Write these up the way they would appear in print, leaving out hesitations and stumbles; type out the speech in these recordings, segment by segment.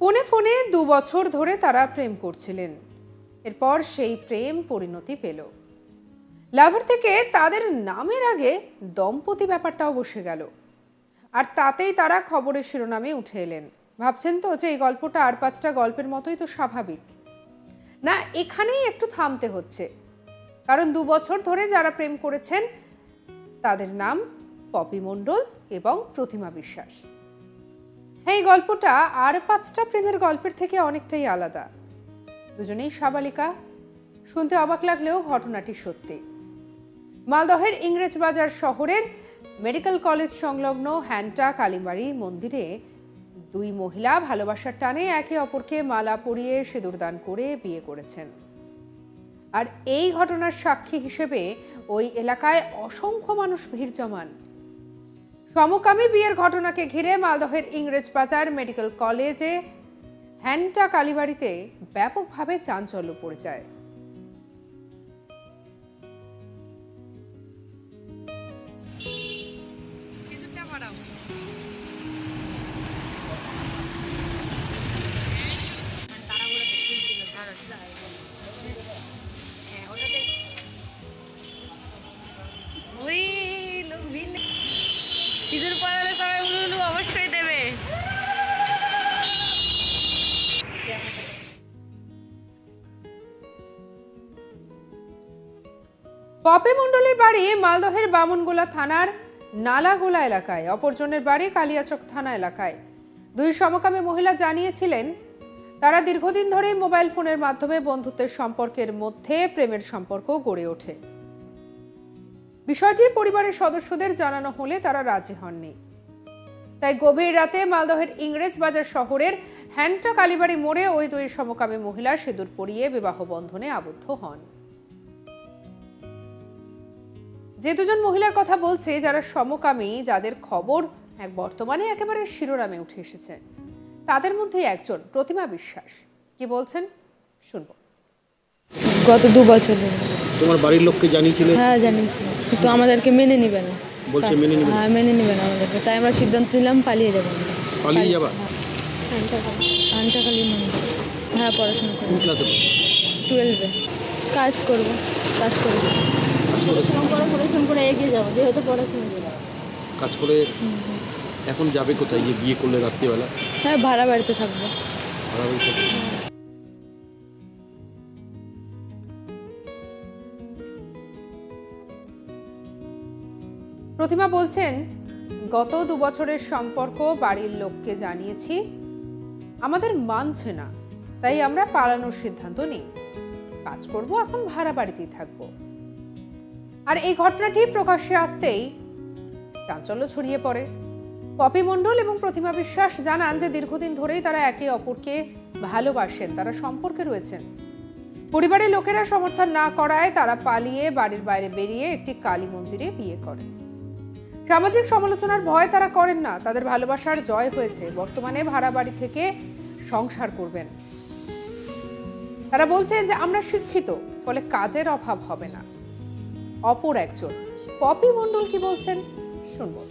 ফোনে ফোনে 2 বছর ধরে তারা প্রেম করছিলেন। এরপর সেই প্রেম পরিণতি পেল। লাভার থেকে তাদের নামের আগে দম্পতি ব্যাপারটাও বসে গেল, আর তাতেই তারা খবরের শিরোনামে উঠে এলেন। ভাবছেন তো যে এই গল্পটা আর 5টা গল্পের মতোই তো স্বাভাবিক? না, এখানেই একটু থামতে হচ্ছে, কারণ 2 বছর ধরে যারা প্রেম করেছেন তাদের নাম পপি মণ্ডল এবং প্রতিমা বিশ্বাস। এই গল্পটা আর 5টা প্রেমের গল্পের থেকে অনেকটাই আলাদা। দুজনেই সাবালিকা। শুনতে অবাক লাগলেও ঘটনাটি সত্যি। মালদহের ইংরেজবাজার শহরের মেডিকেল কলেজ সংলগ্ন হ্যান্টা কালীবাড়ি মন্দিরে 2 মহিলা ভালোবাসার টানে একে অপরকে মালা পরিয়ে সিঁদুরদান করে বিয়ে করেছেন। আর এই ঘটনার সাক্ষী হিসেবে ওই এলাকায় অসংখ্য মানুষ ভিড় জমান। সমকামী বিয়ের ঘটনাকে ঘিরে মালদহের ইংরেজবাজার মেডিকেল কলেজে হ্যান্টা কালীবাড়িতে ব্যাপকভাবে চাঞ্চল্য পড়ে যায়। সিঁদুর পরালে সবাই উলুলু অবশ্যই দেবে। পপি মণ্ডলের বাড়ি মালদহের বামনগোলা থানার নালাগোলা এলাকায়, অপরজনের বাড়ি কালিয়াচক থানা এলাকায়। 2 সমকামী মহিলা জানিয়েছিলেন তারা দীর্ঘদিন ধরে মোবাইল ফোনের মাধ্যমে বন্ধুত্বের সম্পর্কের মধ্যে প্রেমের সম্পর্ক গড়ে ওঠে। বিষয়টি পরিবারের সদস্যদের জানানো হলে তারা রাজি হননি। তাই গভীর রাতে মালদহের ইংরেজবাজার শহরের হ্যান্টা কালীবাড়ি মোড়ে ওই 2 সমকামী মহিলা সিঁদুর পরিয়ে বিবাহ বন্ধনে আবদ্ধ হন। যে 2জন মহিলার কথা বলছে, যারা সমকামী, যাদের খবর বর্তমানে একেবারে শিরোনামে উঠে এসেছে, তাদের মধ্যে একজন প্রতিমা বিশ্বাস। কি বলছেন শুনবো। গত 2 বছর ধরে। তোমার বাড়ির লোককে জানিয়েছিলে? হ্যাঁ, জানিয়েছি, কিন্তু আমাদেরকে মেনে নিবে না। বলছে মেনে নিবে? হ্যাঁ, মেনে নিবে না আমাদেরকে। তাই আমরা সিদ্ধান্ত নিলাম পালিয়ে যাবো। পালিয়ে যাবা? আন্টাকালী মন্দির। হ্যাঁ, পড়াশোনা করবো। কোন ক্লাসে? 12-এ। কাজ করবো। পড়াশোনা করে এগিয়ে যাবো, যেহেতু পড়াশোনা করবো। কাজ করে এখন যাবে কোথায়? যে বিয়ে করলে রাত্রিবেলা? হ্যাঁ, ভাড়া বাড়িতে থাকবো। ভাড়া বাড়িতে? প্রতিমা বলছেন, গত 2 বছরের সম্পর্ক বাড়ির লোককে জানিয়েছি, আমাদের মানছে না, তাই আমরা পালানোর সিদ্ধান্ত নিই। কাজ করব, এখন ভাড়া বাড়িতেই থাকবো। আর এই ঘটনাটি প্রকাশ্যে আসতেই চাঞ্চল্য ছড়িয়ে পড়ে। পপি মণ্ডল এবং প্রতিমা বিশ্বাস জানান যে দীর্ঘদিন ধরেই তারা একে অপরকে ভালোবাসেন, তারা সম্পর্কে রয়েছেন। পরিবারের লোকেরা সমর্থন না করায় তারা পালিয়ে বাড়ির বাইরে বেরিয়ে একটি কালী মন্দিরে বিয়ে করেন। সামাজিক সমালোচনার ভয় তারা করেন না, তাদের ভালোবাসার জয় হয়েছে। বর্তমানে ভাড়া বাড়ি থেকে সংসার করবেন। তারা বলছেন যে আমরা শিক্ষিত, ফলে কাজের অভাব হবে না। অপর একজন পপি মণ্ডল কি বলছেন শুনবো।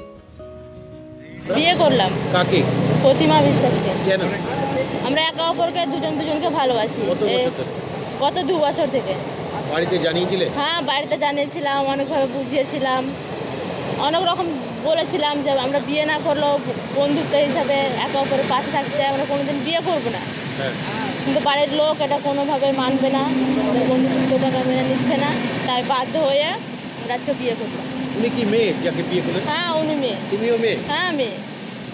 বিয়ে করলাম। কাকে? প্রতিমা বিশ্বাসকে। কেন? আমরা একে অপরকে দুজনকে ভালোবাসি। কত বছর ধরে? গত 2 বছর থেকে। বাড়িতে জানিয়েছিলে? হ্যাঁ, বাড়িতে জানিয়েছিলাম, অনেকভাবে বুঝিয়েছিলাম, অনেক রকম বলেছিলাম যে আমরা বিয়ে না করলেও বন্ধুত্ব হিসাবে একে অপরের পাশে থাকতে, আমরা কোনোদিন বিয়ে করবো না। কিন্তু বাড়ির লোক এটা কোনোভাবে মানবে না, বন্ধুত্বটাকে মেনে নিচ্ছে না, তাই বাধ্য হয়ে আমরা আজকে বিয়ে করলাম। উনি কি মেয়ে যাকে বিয়ে করলে? হ্যাঁ, উনি মেয়ে। তুমিও মেয়ে? হ্যাঁ, মেয়ে।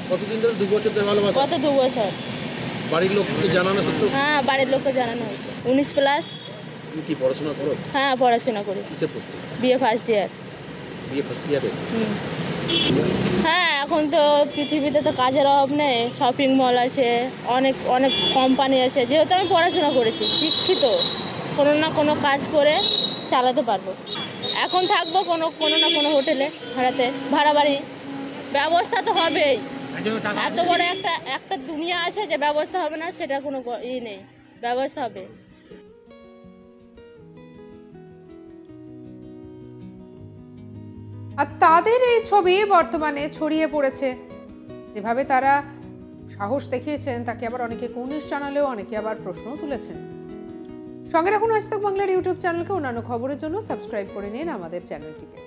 কতদিন ধরে? 2 বছর ধরে ভালোবাসা? গত 2 বছর। বাড়ির লোককে জানানো সত্ত্বেও? হ্যাঁ, বাড়ির লোককে জানানো হয়েছে। 19+। তুমি কি পড়াশোনা করো? হ্যাঁ, পড়াশোনা করি। কিসে পড়তে? বিয়ে ফার্স্ট ইয়ার। বিয়ে ফার্স্ট ইয়ারে? হ্যাঁ, এখন তো পৃথিবীতে তো কাজের অভাব নেই, শপিং মল আছে, অনেক অনেক কোম্পানি আছে। যেহেতু আমি পড়াশোনা করেছি, শিক্ষিত, কোনো না কোনো কাজ করে চালাতে পারবো। এখন থাকবো কোনো না কোনো হোটেলে, ভাড়া বাড়ি। ব্যবস্থা তো হবেই। এত বড় একটা দুনিয়া আছে যে ব্যবস্থা হবে না, সেটা কোনো নেই, ব্যবস্থা হবে। আর তাদের এই ছবি বর্তমানে ছড়িয়ে পড়েছে। যেভাবে তারা সাহস দেখিয়েছেন তাকে আবার অনেকে কুর্নিশ জানালেও অনেকে আবার প্রশ্নও তুলেছেন। সঙ্গে রাখুন আজ তাক বাংলার ইউটিউব চ্যানেলকে। অন্যান্য খবরের জন্য সাবস্ক্রাইব করে নিন আমাদের চ্যানেলটিকে।